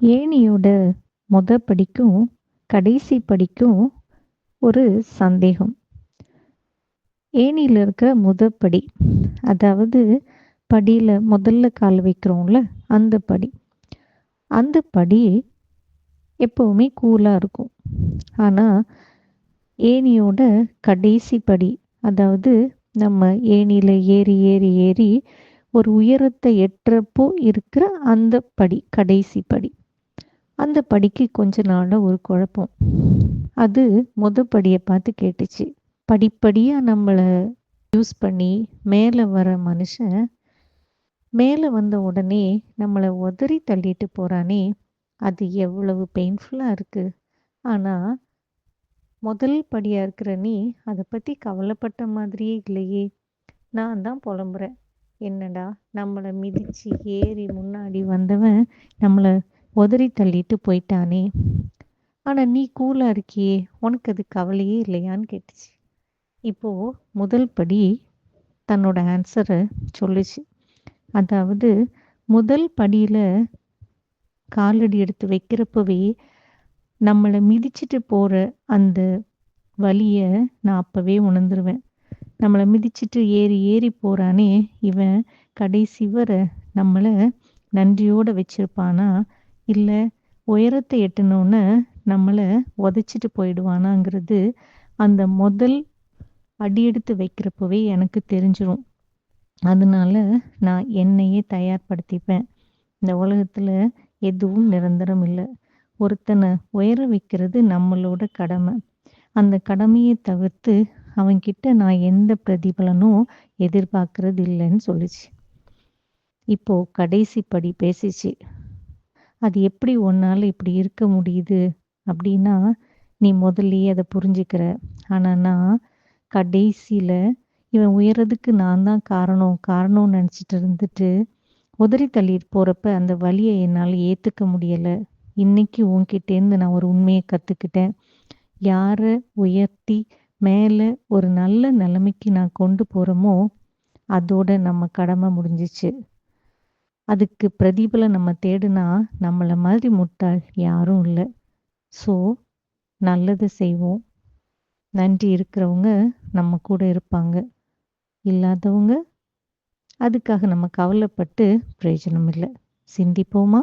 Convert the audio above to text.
ஏணியோட படிக்கும், கடைசி படிக்கும் ஒரு சந்தேகம். ஏணியில இருக்கிற படி, அதாவது படியில முதல்ல கால் வைக்கிறோம்ல, அந்த படி. அந்த படி எப்பவுமே கூலா இருக்கும். ஆனா, ஏணியோட கடைசி படி, அதாவது நம்ம ஏணியில ஏறி, ஏறி, ஏறி ஒரு உயரத்தை எட்டுறப்போ இருக்கிற அந்த படி, கடைசி படி. அந்த படிக்கு கொஞ்ச நாளா ஒரு குழப்பம். அது படிய பார்த்து கேட்டுச்சு. படிப்படியா நம்மள யூஸ் பண்ணி மேல வர மனுஷன், மேல வந்த உடனே நம்மள உதறி தள்ளிட்டு போறானே, அது எவ்வளவு பெயின்ஃபுல்லா இருக்கு. ஆனா, முதல் படியா இருக்கிற நீ அத பத்தி கவலைப்பட்ட மாதிரியே இல்லையே. நான் தான் புலம்புறேன். என்னடா நம்மள மிதிச்சு ஏறி முன்னாடி வந்தவன் நம்மள உதறி தள்ளிட்டு போயிட்டானே. ஆனா நீ கூலா இருக்கியே, உனக்கு அது கவலையே இல்லையான்னு கேட்டுச்சு. இப்போ முதல் படி தன்னோட ஆன்சர சொல்லுச்சு. அதாவது முதல் படியில காலடி எடுத்து வைக்கிறப்பவே நம்மள மிதிச்சுட்டு போற அந்த வலிய நான் அப்பவே உணர்ந்துருவேன். நம்மள மிதிச்சுட்டு ஏறி ஏறி போறானே, இவன் கடைசி வர நம்மள நன்றியோட வச்சிருப்பானா, இல்ல உயரத்தை எட்டுனோன்ன நம்மள உதைச்சிட்டு போயிடுவானாங்கிறது அந்த முதல் அடி எடுத்து வைக்கிறப்பவே எனக்கு தெரிஞ்சிரும். அதனால நான் என்னையே தயார்படுத்திப்பேன். இந்த உலகத்துல எதுவும் நிரந்தரம் இல்ல. ஒருத்தன உயர வைக்கிறது நம்மளோட கடமை. அந்த கடமையை தவிர்த்து அவன்கிட்ட நான் எந்த பிரதிபலனும் எதிர்பார்க்கறது இல்லைன்னு சொல்லுச்சு. இப்போ கடைசி படி பேசிச்சு. அது எப்படி உன்னால இப்படி இருக்க முடியுது அப்படின்னா, நீ முதல்லயே அதை புரிஞ்சுக்கிற. ஆனா நான் கடைசியில இவன் உயரதுக்கு நான் தான் காரணம்னு நினச்சிட்டு இருந்துட்டு உதறி தள்ளிட்டு போறப்ப அந்த வலியை என்னால் ஏத்துக்க முடியல. இன்னைக்கு உன்கிட்டேருந்து நான் ஒரு உண்மையை கத்துக்கிட்டேன். யாரை உயர்த்தி மேல ஒரு நல்ல நிலைமைக்கு நான் கொண்டு போறோமோ, அதோட நம்ம கடமை முடிஞ்சிச்சு. அதுக்கு பிரதிபலன் நம்ம தேடுனா, நம்மள மாதிரி முட்டாள் யாரும் இல்ல. ஸோ, நல்லது செய்வோம். நன்றி இருக்கிறவங்க நம்ம கூட இருப்பாங்க. இல்லாதவங்க, அதுக்காக நம்ம கவலைப்பட்டு பிரயோஜனம் இல்ல. சிந்திப்போமா?